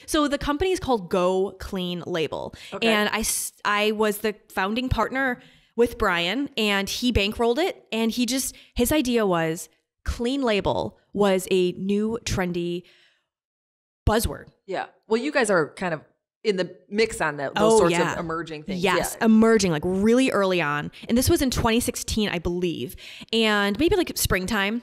So the company is called Go Clean Label. Okay. And I was the founding partner with Brian, and he bankrolled it. And his idea was clean label was a new trendy buzzword. Yeah. Well, you guys are kind of in the mix on those sorts of emerging things. Yes, emerging like really early on. And this was in 2016, I believe, and maybe like springtime.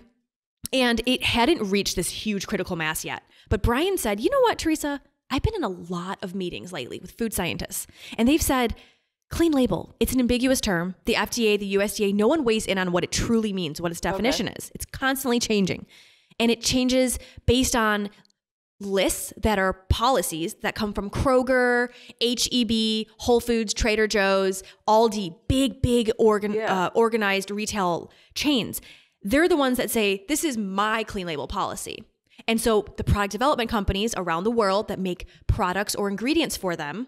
And it hadn't reached this huge critical mass yet. But Brian said, you know what, Teresa? I've been in a lot of meetings lately with food scientists, and they've said, clean label, it's an ambiguous term. The FDA, the USDA, no one weighs in on what it truly means, what its definition is. It's constantly changing. And it changes based on lists that are policies that come from Kroger, H-E-B, Whole Foods, Trader Joe's, Aldi, big organized retail chains. They're the ones that say, this is my clean label policy. And so the product development companies around the world that make products or ingredients for them,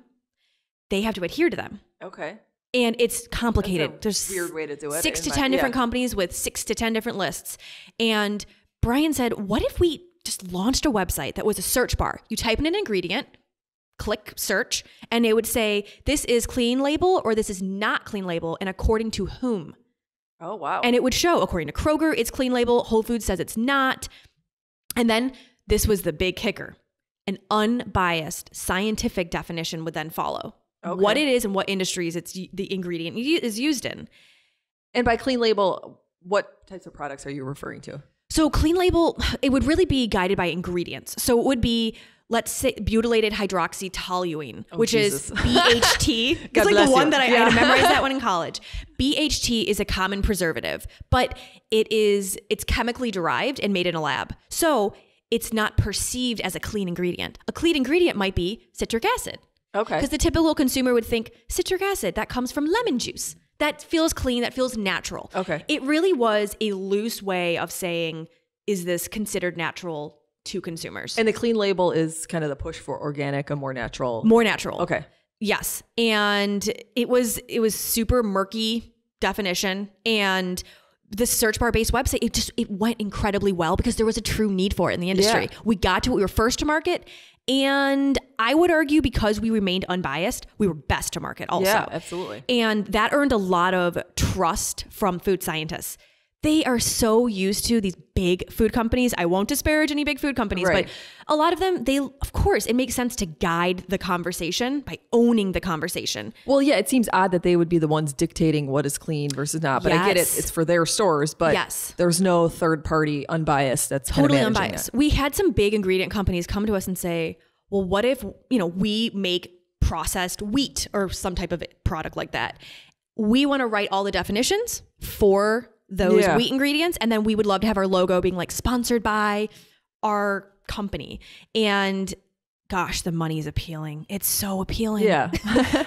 they have to adhere to them. Okay. And it's complicated. There's a weird way to do it. 6 to 10 different companies with 6 to 10 different lists. And Brian said, what if we just launched a website that was a search bar? You type in an ingredient, click search, and it would say, this is clean label or this is not clean label, and according to whom. Oh, wow. And it would show, according to Kroger, it's clean label. Whole Foods says it's not. And then this was the big kicker. An unbiased scientific definition would then follow. Okay. What it is and what industries the ingredient is used in. And by clean label, what types of products are you referring to? So clean label, it would really be guided by ingredients. So it would be, let's say, butylated hydroxytoluene, which is BHT. It's like the one that I had to memorize that one in college. BHT is a common preservative, but it's chemically derived and made in a lab. So it's not perceived as a clean ingredient. A clean ingredient might be citric acid. Okay. Because the typical consumer would think citric acid, that comes from lemon juice. That feels clean, that feels natural. Okay. It really was a loose way of saying, is this considered natural to consumers? And the clean label is kind of the push for organic, a more natural. More natural. Okay. Yes. And it was super murky definition. And the search bar based website, it went incredibly well because there was a true need for it in the industry. Yeah. We got to it. We were first to market. And I would argue because we remained unbiased, we were best to market also. Yeah, absolutely. And that earned a lot of trust from food scientists. They are so used to these big food companies. I won't disparage any big food companies, but a lot of them, of course, it makes sense to guide the conversation by owning the conversation. Well, yeah, it seems odd that they would be the ones dictating what is clean versus not, but I get it. It's for their stores, but there's no third party unbiased that's totally unbiased. We had some big ingredient companies come to us and say, well, what if, we make processed wheat or some type of product like that? We want to write all the definitions for those wheat ingredients. And then we would love to have our logo being like sponsored by our company. And gosh, the money is appealing. It's so appealing. Yeah.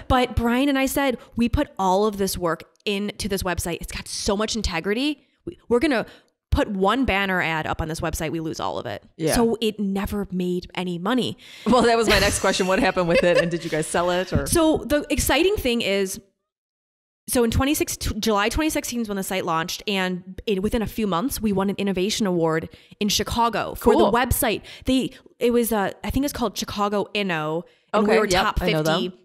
But Brian and I said, we put all of this work into this website. It's got so much integrity. We're going to put one banner ad up on this website. We lose all of it. Yeah. So it never made any money. Well, that was my next question. What happened with it? And did you guys sell it? Or? So the exciting thing is, so in July 2016 is when the site launched, and within a few months, we won an innovation award in Chicago for the website. It was I think it's called Chicago Inno, and we were top 50,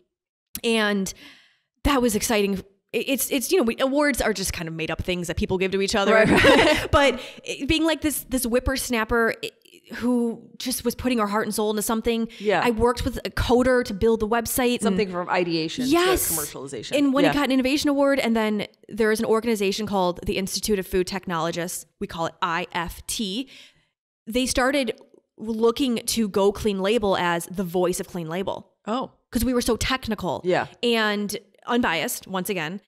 and that was exciting. It's awards are just kind of made up things that people give to each other, right. But being like this whippersnapper who just was putting our heart and soul into something. Yeah. I worked with a coder to build the website. Something from ideation to commercialization. And when it got an innovation award, and then there is an organization called the Institute of Food Technologists. We call it IFT. They started looking to Go Clean Label as the voice of clean label. Oh. Because we were so technical. Yeah. And unbiased, once again.